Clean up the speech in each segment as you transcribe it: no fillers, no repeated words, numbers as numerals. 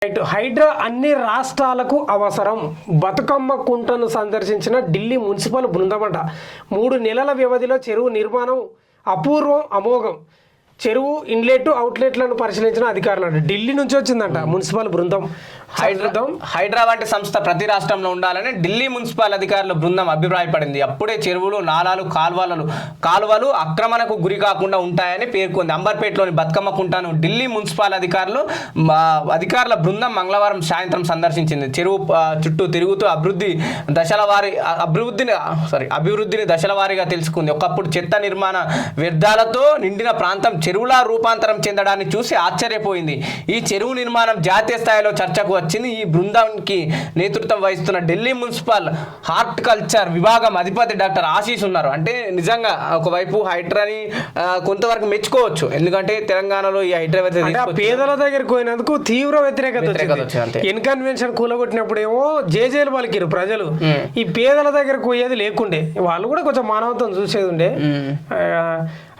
హైడ్రా అన్ని రాష్ట్రాలకు అవసరం. బతుకమ్మ కుంటను సందర్శించిన ఢిల్లీ మున్సిపల్ బృందమట. 3 నెలల వ్యవధిలో చెరువు నిర్మాణం అపూర్వం, అమోఘం. చెరువు ఇన్లెట్ అవుట్లెట్లను పరిశీలించిన అధికారులు. ఢిల్లీ నుంచి వచ్చిందంట మున్సిపల్ బృందం. హైడ్రా వంటి సంస్థ ప్రతి రాష్ట్రంలో ఉండాలని ఢిల్లీ మున్సిపల్ అధికారుల బృందం అభిప్రాయపడింది. అప్పుడే చెరువులు, నాలాలు, కాలువలు అక్రమణకు గురి కాకుండా ఉంటాయని పేర్కొంది. అంబర్పేటలోని బతుకమ్మ కుంటను ఢిల్లీ మున్సిపల్ అధికారుల బృందం మంగళవారం సాయంత్రం సందర్శించింది. చెరువు చుట్టూ తిరుగుతూ అభివృద్ధిని దశల వారీగా తెలుసుకుంది. ఒకప్పుడు చెత్త నిర్మాణ వ్యర్థాలతో నిండిన ప్రాంతం చెరువులా రూపాంతరం చెందడాన్ని చూసి ఆశ్చర్యపోయింది. ఈ చెరువు నిర్మాణం జాతీయ స్థాయిలో చర్చకు వచ్చింది. ఈ బృందానికి నేతృత్వం వహిస్తున్న ఢిల్లీ మున్సిపల్ హార్టికల్చర్ విభాగం అధిపతి డాక్టర్ ఆశీష్ ఉన్నారు. అంటే నిజంగా ఒకవైపు హైడ్రాని కొంతవరకు మెచ్చుకోవచ్చు. ఎందుకంటే తెలంగాణలో ఈ హైడ్రా పేదల దగ్గరికి పోయినందుకు తీవ్ర వ్యతిరేకత. ఇన్కన్వెన్షన్ కూలగొట్టినప్పుడు ఏమో జేజేలు పలికిరు ప్రజలు. ఈ పేదల దగ్గరకు పోయేది లేకుండే, వాళ్ళు కూడా కొంచెం మానవత్వం చూసేది ఉండే.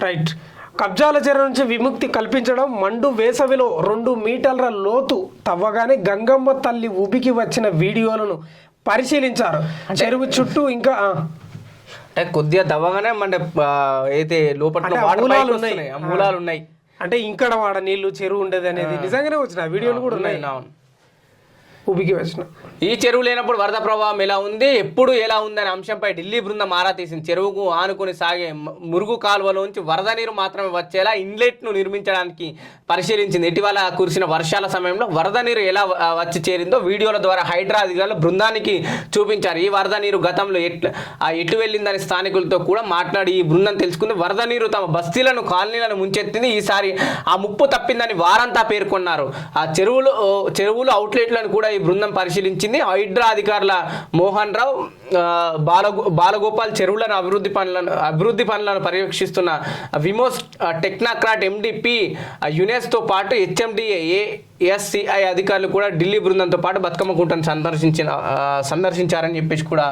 రైట్. కబ్జాల చెర నుంచి విముక్తి కల్పించడం. మండు వేసవిలో 2 మీటర్ల లోతు తవ్వగానే గంగమ్మ తల్లి ఉబికి వచ్చిన వీడియోలను పరిశీలించారు. చెరువు చుట్టూ ఇంకా కొద్దిగా తవ్వగానే అయితే లోపల మూలాలు ఉన్నాయి. అంటే ఇంకా వాడ నీళ్లు చెరువు ఉండేది అనేది నిజంగానే వచ్చిన వీడియోలు కూడా ఉన్నాయి. ఉబికి వచ్చిన ఈ చెరువు లేనప్పుడు వరద ప్రవాహం ఎలా ఉంది, ఎప్పుడు ఎలా ఉందనే అంశంపై ఢిల్లీ బృందం ఆరా తీసింది. చెరువుకు ఆనుకుని సాగే మురుగు కాలువలోంచి వరద నీరు మాత్రమే వచ్చేలా ఇన్లెట్ను నిర్మించడానికి పరిశీలించింది. ఇటీవల కురిసిన వర్షాల సమయంలో వరద నీరు ఎలా వచ్చి చేరిందో వీడియోల ద్వారా హైడ్రా అధికారులు బృందానికి చూపించారు. ఈ వరద నీరు గతంలో ఎటు వెళ్ళిందని స్థానికులతో కూడా మాట్లాడి ఈ బృందం తెలుసుకుంది. వరద నీరు తమ బస్తీలను, కాలనీలను ముంచెత్తింది. ఈసారి ఆ ముప్పు తప్పిందని వారంతా పేర్కొన్నారు. ఆ చెరువులు అవుట్లెట్లను కూడా ఈ బృందం పరిశీలించింది. హైడ్రా అధికారుల మోహన్ రావు, బాలగోపాల్ చెరువులను అభివృద్ధి పనులను పర్యవేక్షిస్తున్న విమోస్ టెక్నాక్రాట్ ఎండిపి యునెస్తో పాటు హెచ్ఎండిఏ ఎస్సిఐ అధికారులు కూడా ఢిల్లీ బృందంతో పాటు బతుకమ్మ కుంటను సందర్శించారని చెప్పేసి కూడా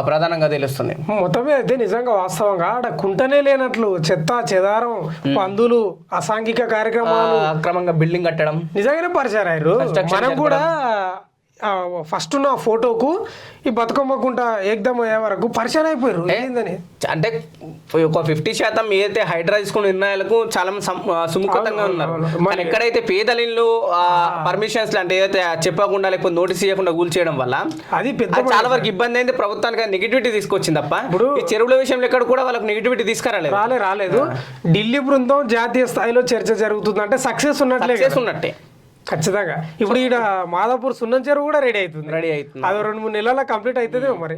ప్రధానంగా తెలుస్తుంది. మొత్తమే అయితే నిజంగా వాస్తవంగా ఆడ కుంటనే లేనట్లు చెత్త చెదారం, పందులు, అసాంఘిక కార్యక్రమాలు, అక్రమంగా బిల్డింగ్ కట్టడం నిజంగానే పరిచయారు. మనం కూడా ఫస్ట్ ఉన్న ఫోటోకు ఈ బతుకమ్మ కుంట ఏకదమ్ అయ్యే వరకు పరిచయం అయిపోయారు. ఏందని అంటే ఒక 50% ఏదైతే హైడ్రా తీసుకున్న నిర్ణయాలకు చాలా సుముఖతంగా ఉన్నారు. కానీ ఎక్కడైతే పేదలిళ్ళు పర్మిషన్స్ అంటే ఏదైతే చెప్పకుండా లేకపోతే నోటీస్ ఇవ్వకుండా కూల్చేయడం వల్ల అది చాలా వరకు ఇబ్బంది అయింది. ప్రభుత్వానికి నెగిటివిటీ తీసుకొచ్చింది తప్ప ఇప్పుడు ఈ చెరువుల విషయంలో ఎక్కడ కూడా వాళ్ళకి నెగిటివిటీ రాలేదు. ఢిల్లీ బృందం జాతీయ స్థాయిలో చర్చ జరుగుతుందంటే సక్సెస్ ఉన్నట్టే ఖచ్చితంగా. ఇప్పుడు ఈడ మాదాపూర్ సున్నం చెరువు కూడా రెడీ అవుతుంది. అది 2-3 నెలల కంప్లీట్ అవుతుంది మరి.